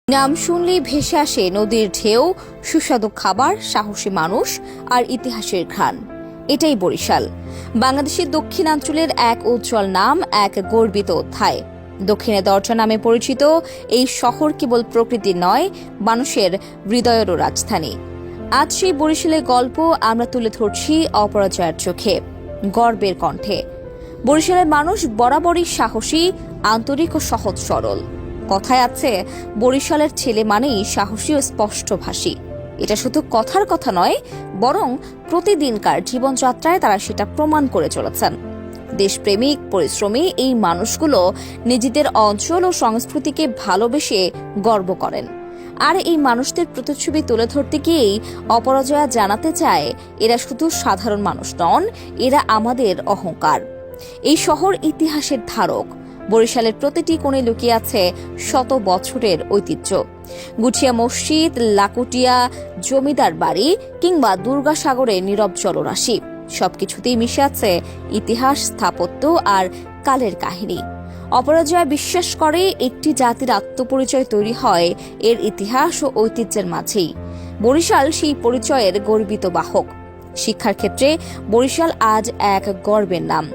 নাম শুনলেই ভেসে আসে নদীর ঢেউ, সুস্বাদু খাবার, সাহসী মানুষ আর ইতিহাসের ঘ্রাণ। এটাই বরিশাল, বাংলাদেশের দক্ষিণাঞ্চলের এক উজ্জ্বল নাম, এক গর্বিত অধ্যায়। দক্ষিণে দরজা নামে পরিচিত এই শহর কেবল প্রকৃতির নয়, মানুষের হৃদয়েরও রাজধানী। আজ সেই বরিশালের গল্প আমরা তুলে ধরছি অপরাজয়ের চোখে, গর্বের কণ্ঠে। বরিশালের মানুষ বরাবরই সাহসী, আন্তরিক ও সহজ সরল। কথায় আছে, বরিশালের ছেলে মানেই সাহসী ও স্পষ্টভাষী। এটা শুধু কথার কথা নয়, বরং প্রতিদিনকার জীবনযাত্রায় তারা সেটা প্রমাণ করে চলেছেন। দেশপ্রেমিক, পরিশ্রমী এই মানুষগুলো নিজেদের অঞ্চল ও সংস্কৃতিকে ভালোবেসে গর্ব করেন। আর এই মানুষদের প্রতিচ্ছবি তুলে ধরতে গিয়েই অপরাজয়া জানাতে চায়, এরা শুধু সাধারণ মানুষ নন, এরা আমাদের অহংকার। এই শহর ইতিহাসের ধারক। বরিশালের প্রতিটি কোণে লুকিয়ে আছে শত বছরের ঐতিহ্য। গুছিয়া মসজিদ, লাকুটিয়া জমিদার বাড়ি কিংবা দুর্গাসাগরের নীরব জলরাশি, সবকিছুতেই মিশে আছে ইতিহাস, স্থাপত্য আর কালের কাহিনী। অপরাজয়া বিশ্বাস করে, একটি জাতির আত্মপরিচয় তৈরি হয় এর ইতিহাস ও ঐতিহ্যের মাঝেই। বরিশাল সেই পরিচয়ের গর্বিত বাহক। শিক্ষার ক্ষেত্রে বরিশাল আজ এক গর্বের নাম।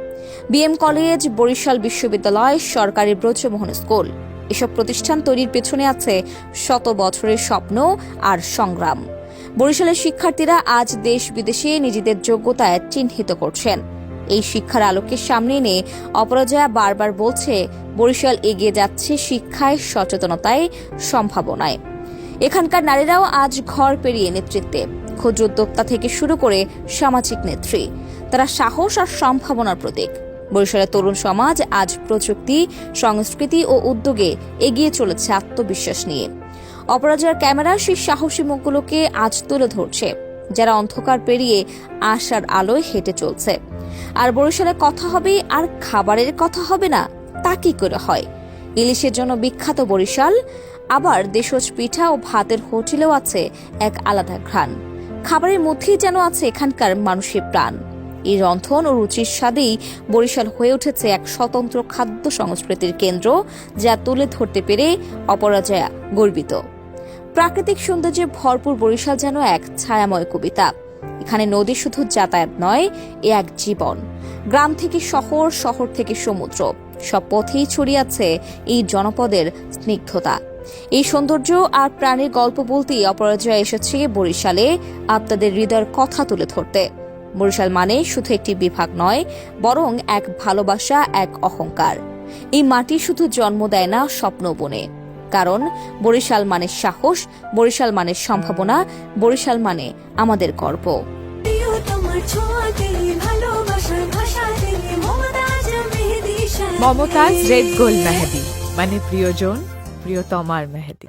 বিএম কলেজ, বরিশাল বিশ্ববিদ্যালয়, সরকারি ব্রজমোহন স্কুল, এসব প্রতিষ্ঠান তৈরির পেছনে আছে শত বছরের স্বপ্ন আর সংগ্রাম। বরিশালের শিক্ষার্থীরা আজ দেশ বিদেশে নিজেদের যোগ্যতায় চিহ্নিত করছেন। এই শিক্ষার আলোকে সামনে এনে অপরাজয়া বারবার বলছে, বরিশাল এগিয়ে যাচ্ছে শিক্ষায়, সচেতনতায়, সম্ভাবনায়। এখানকার নারীরাও আজ ঘর পেরিয়ে নেতৃত্বে, ক্ষুদ্র উদ্যোক্তা থেকে শুরু করে সামাজিক নেত্রী। তারা সাহস আর সম্ভাবনার প্রতীক। বরিশালের তরুণ সমাজ আজ প্রযুক্তি, সংস্কৃতি ও উদ্যোগে এগিয়ে চলেছে আত্মবিশ্বাস নিয়ে। অপরাজয়ার ক্যামেরা সেই সাহসী মুখগুলোকে আজ তুলে ধরছে, যারা অন্ধকার পেরিয়ে আশার আলোয় হেঁটে চলছে। আর বরিশালের কথা হবে, আর খাবারের কথা হবে না, তা কি করে হয়? ইলিশের জন্য বিখ্যাত বরিশাল, আবার দেশজ পিঠা ও ভাতের হোটেলেও আছে এক আলাদা ঘ্রাণ। খাবারের মধ্যেই যেন আছে এখানকার মানুষের প্রাণ। এই রন্ধন ও রুচির স্বাদেই বরিশাল হয়ে উঠেছে এক স্বতন্ত্র খাদ্য সংস্কৃতির কেন্দ্র, যা তুলে ধরতে পেরে অপরাজয়া গর্বিত। প্রাকৃতিক সৌন্দর্যে ভরপুর বরিশাল যেন এক ছায়াময় কবিতা। এখানে নদী শুধু যাতায়াত নয়, এ এক জীবন। গ্রাম থেকে শহর, শহর থেকে সমুদ্র, সব পথেই ছড়িয়ে আছে এই জনপদের স্নিগ্ধতা। এই সৌন্দর্য আর প্রাণের গল্প বলতেই অপরাজয়া এসেছে বরিশালে আপনাদের হৃদয়ের কথা তুলে ধরতে। বরিশাল মানে শুধু একটি বিভাগ নয়, বরং এক ভালোবাসা, এক অহংকার। এই মাটি শুধু জন্ম দেয় না, স্বপ্ন বনে। কারণ বরিশাল মানে সাহস, বরিশাল মানে সম্ভাবনা, বরিশাল মানে আমাদের গর্ব। মমতাজ রেড গোল্ড মেহেদি, মানে প্রিয়জন, প্রিয়তমার মেহেদি।